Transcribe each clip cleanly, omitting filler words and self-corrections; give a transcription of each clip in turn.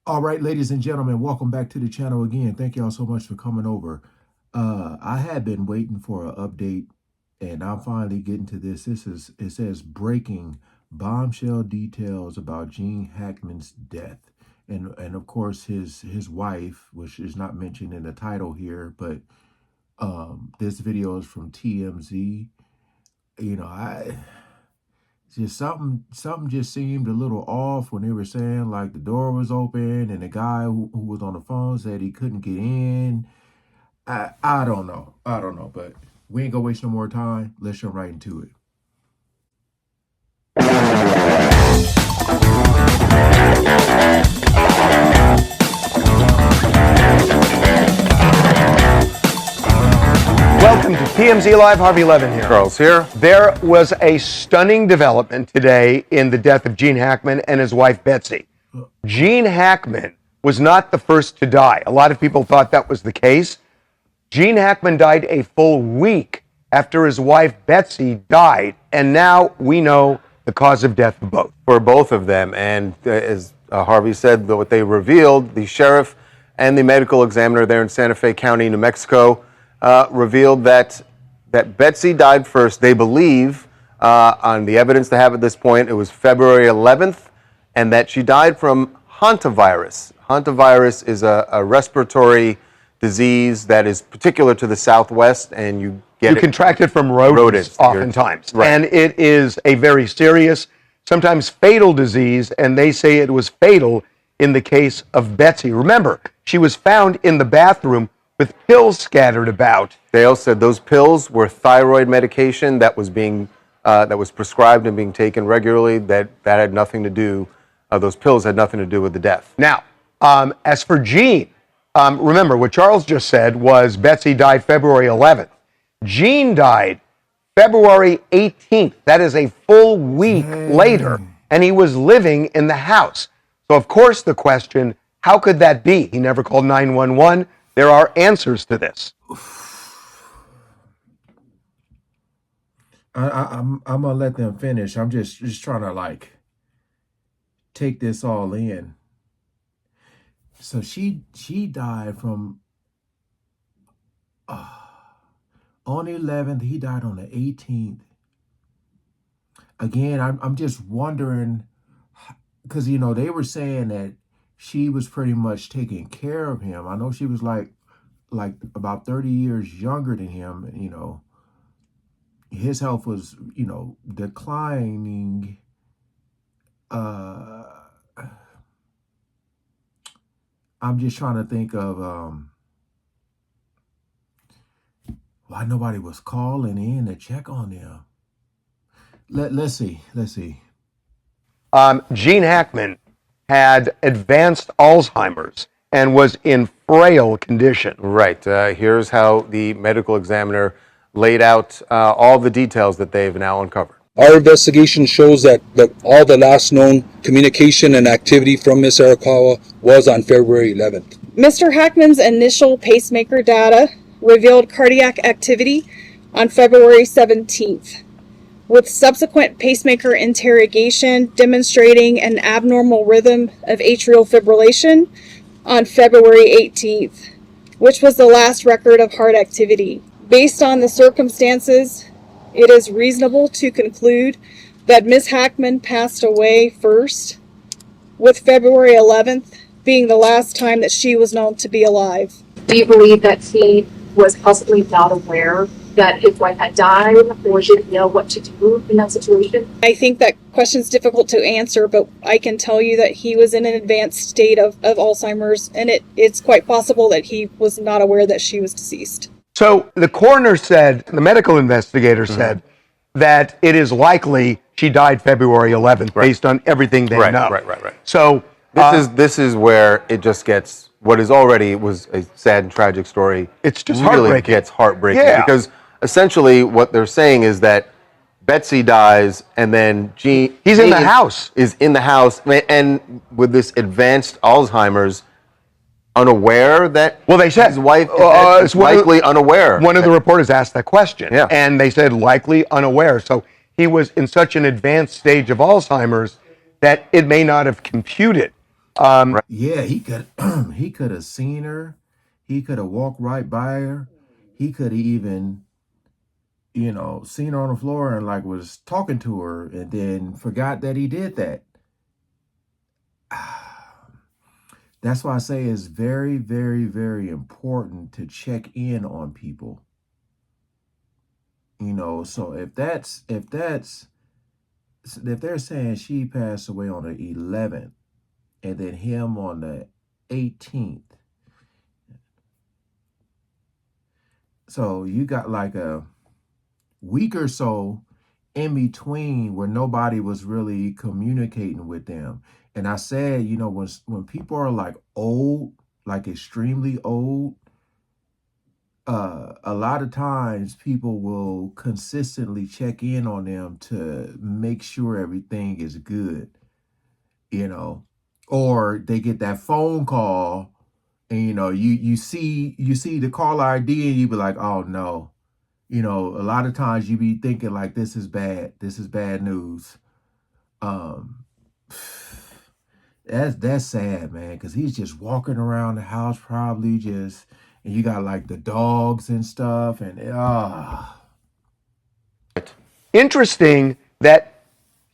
All right, ladies and gentlemen, welcome back to the channel again. Thank y'all so much for coming over. I had been waiting for an update, and I'm finally getting to this. It says breaking bombshell details about Gene Hackman's death, and of course his wife, which is not mentioned in the title here, but this video is from TMZ. You know, I just something just seemed a little off when they were saying like the door was open and the guy who was on the phone said he couldn't get in. I don't know. I don't know, but we ain't gonna waste no more time. Let's jump right into it. Welcome to TMZ Live. Harvey Levin here. Charles here. There was a stunning development today in the death of Gene Hackman and his wife, Betsy. Gene Hackman was not the first to die. A lot of people thought that was the case. Gene Hackman died a full week after his wife, Betsy, died. And now we know the cause of death of both. For both of them. And as Harvey said, what they revealed, the sheriff and the medical examiner there in Santa Fe County, New Mexico, revealed that Betsy died first. They believe, on the evidence they have at this point, it was February 11th, and that she died from hantavirus. Hantavirus is a respiratory disease that is particular to the Southwest, and you contract it from rodents oftentimes. Right. And it is a very serious, sometimes fatal disease, and they say it was fatal in the case of Betsy. Remember, she was found in the bathroom with pills scattered about. Dale said those pills were thyroid medication that was being that was prescribed and being taken regularly. That had nothing to do. Those pills had nothing to do with the death. Now, as for Gene, remember what Charles just said was Betsy died February 11th. Gene died February 18th. That is a full week later, and he was living in the house. So, of course, the question, how could that be? He never called 911. There are answers to this. I'm gonna let them finish. I'm just trying to like take this all in. So she died from on the 11th. He died on the 18th. Again, I'm just wondering, because they were saying that she was pretty much taking care of him. I know she was like about 30 years younger than him. His health was, declining. I'm just trying to think of why nobody was calling in to check on them. Let's see. Gene Hackman had advanced Alzheimer's and was in frail condition. Right. Here's how the medical examiner laid out all the details that they've now uncovered. Our investigation shows that all the last known communication and activity from Ms. Arakawa was on February 11th. Mr. Hackman's initial pacemaker data revealed cardiac activity on February 17th, with subsequent pacemaker interrogation demonstrating an abnormal rhythm of atrial fibrillation on February 18th, which was the last record of heart activity. Based on the circumstances, it is reasonable to conclude that Ms. Hackman passed away first, with February 11th being the last time that she was known to be alive. Do you believe that he was possibly not aware that his wife had died, or didn't know what to do in that situation? I think that question's difficult to answer, but I can tell you that he was in an advanced state of Alzheimer's, and it's quite possible that he was not aware that she was deceased. So the coroner said, the medical investigator said, that it is likely she died February 11th based on everything they know. Right. So this is where it just gets, what is already was a sad and tragic story. It's just really heartbreaking. Gets heartbreaking. Yeah. Because essentially what they're saying is that Betsy dies and then Gene He's in the house. Is in the house, and with this advanced Alzheimer's, unaware that they said his wife is it's likely unaware. One of the reporters asked that question, Yeah. and they said likely unaware. So he was in such an advanced stage of Alzheimer's that it may not have computed. Yeah, he could he could have seen her. He could have walked right by her. He could have even, seen her on the floor and like was talking to her and then forgot that he did that. That's why I say it's very, very, very important to check in on people. So if they're saying she passed away on the 11th and then him on the 18th, so you got like a week or so in between where nobody was really communicating with them. And I said, when people are like old, like extremely old, a lot of times people will consistently check in on them to make sure everything is good, you know, or they get that phone call and you see the call ID and you be like, oh no. A lot of times you be thinking like this is bad. This is bad news. Um that's sad, man, because he's just walking around the house probably just, and you got like the dogs and stuff and Interesting that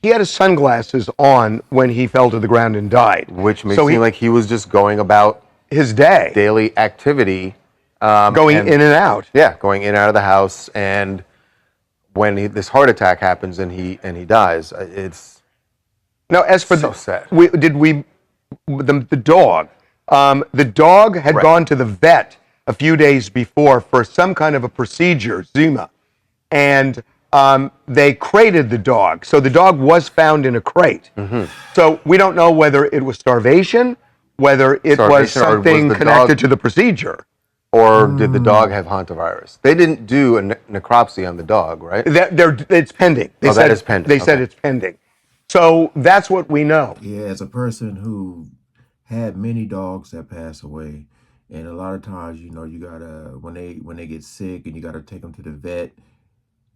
he had his sunglasses on when he fell to the ground and died. Which makes it seem like he was just going about his day, daily activity. going in and out. Yeah, going in and out of the house. And when this heart attack happens and he dies, it's Now, as for so sad. the dog, the dog had Right. gone to the vet a few days before for some kind of a procedure, Zuma, and they crated the dog. So the dog was found in a crate. Mm-hmm. So we don't know whether it was starvation, whether it was Starvation, or was something the connected dog- to the procedure. Or did the dog have hantavirus? They didn't do a necropsy on the dog, right? It's pending. They that is pending. They said Okay. it's pending. So that's what we know. yeah, as a person who had many dogs that pass away, and a lot of times, you gotta when they get sick and you gotta take them to the vet,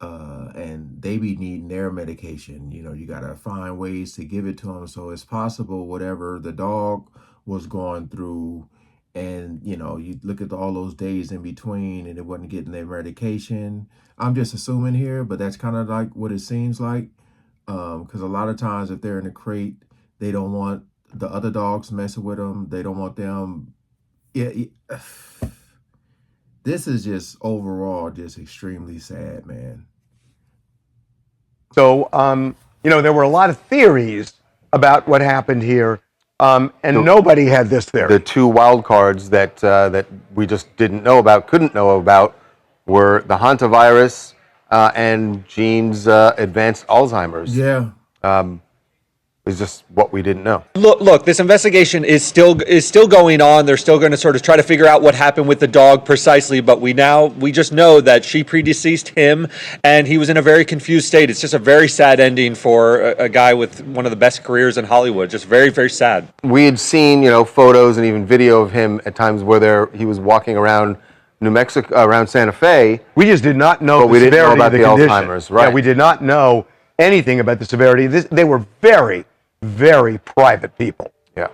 and they be needing their medication. You gotta find ways to give it to them. So it's possible whatever the dog was going through, and you look at all those days in between, and it wasn't getting their medication. I'm just assuming here, but that's kind of like what it seems like. Because a lot of times, if they're in a crate, they don't want the other dogs messing with them. They don't want them. Yeah. This is just overall just extremely sad, man. So, there were a lot of theories about what happened here, and nobody had this theory. The two wild cards that we just didn't know about, couldn't know about, were the hantavirus and Gene's advanced Alzheimer's. Yeah. Is just what we didn't know. Look, this investigation is still going on. They're still going to sort of try to figure out what happened with the dog precisely, but we just know that she predeceased him and he was in a very confused state. It's just a very sad ending for a guy with one of the best careers in Hollywood. Just very, very sad. We had seen, photos and even video of him at times where he was walking around New Mexico, around Santa Fe. We just did not know But the we didn't know severity about of the the condition. Alzheimer's, right. Yeah, we did not know anything about the severity. They were very, very private people. Yeah.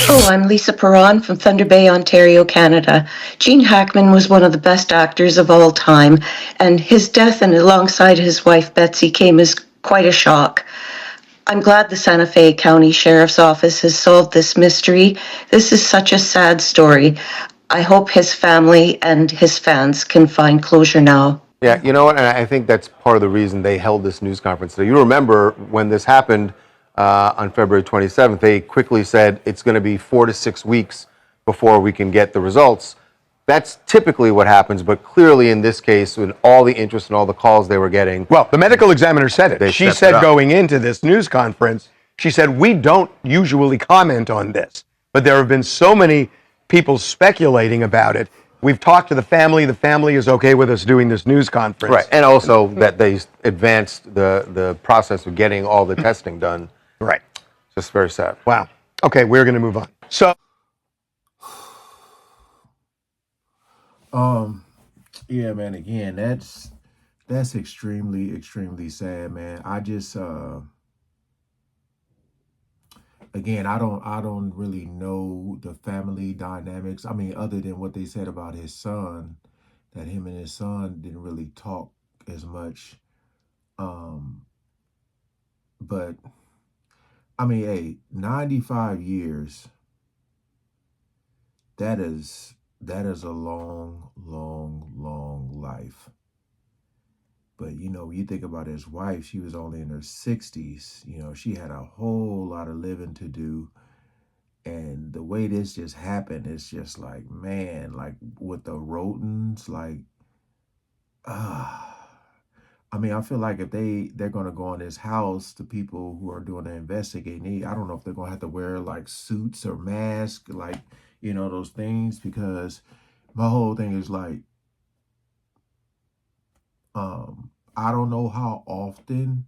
Oh, I'm Lisa Perron from Thunder Bay, Ontario, Canada. Gene Hackman was one of the best actors of all time, and his death and alongside his wife Betsy came as quite a shock. I'm glad the Santa Fe County Sheriff's Office has solved this mystery. This is such a sad story. I hope his family and his fans can find closure now. Yeah, you know what? And I think that's part of the reason they held this news conference today. You remember when this happened on February 27th, they quickly said it's going to be 4 to 6 weeks before we can get the results. That's typically what happens, but clearly in this case, with all the interest and all the calls they were getting. Well, the medical examiner said it. She stepped said it up. going into this news conference, she said, we don't usually comment on this, but there have been so many people speculating about it. We've talked to the family. The family is okay with us doing this news conference. Right, and also that they advanced the process of getting all the testing done. Right. Just very sad. Wow. Okay, we're going to move on. So, Yeah, man, again, that's extremely, extremely sad, man. again, I don't really know the family dynamics. I mean, other than what they said about his son, that him and his son didn't really talk as much. Um, but I mean, hey, 95 years, that is a long, long, long life. But you think about his wife, she was only in her 60s. She had a whole lot of living to do. And the way this just happened, it's just like, man, like with the rodents, like, ah. I mean, I feel like if they're gonna go in this house, the people who are doing the investigating, I don't know if they're gonna have to wear like suits or masks, like, those things, because my whole thing is like, I don't know how often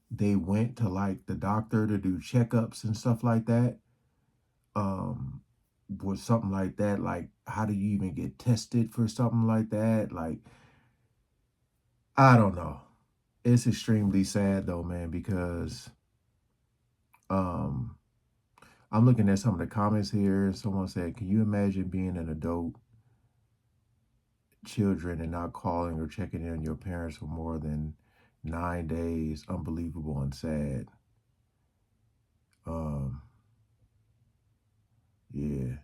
they went to like the doctor to do checkups and stuff like that. Um, with something like that, like how do you even get tested for something like that? Like, I don't know. It's extremely sad though, man, because um I'm looking at some of the comments here. Someone said, can you imagine being an adult children and not calling or checking in on your parents for more than 9 days? Unbelievable and sad. Um, yeah.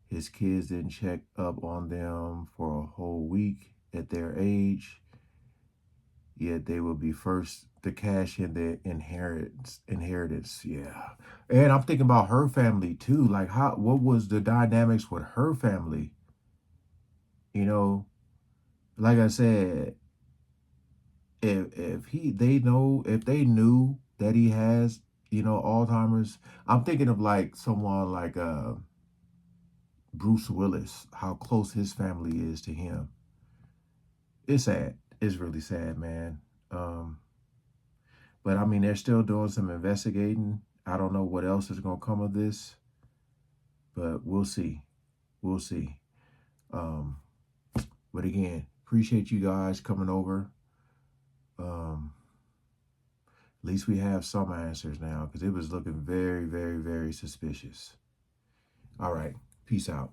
His kids didn't check up on them for a whole week at their age, yet they will be first to cash in their inheritance. Yeah. And I'm thinking about her family too. Like what was the dynamics with her family? You know, like I said, if they knew that he has, Alzheimer's, I'm thinking of like someone like Bruce Willis, how close his family is to him. It's sad. It's really sad, man. Um, but I mean, they're still doing some investigating. I don't know what else is going to come of this, but we'll see. We'll see. Um, but again, appreciate you guys coming over. At least we have some answers now, because it was looking very, very, very suspicious. All right. Peace out.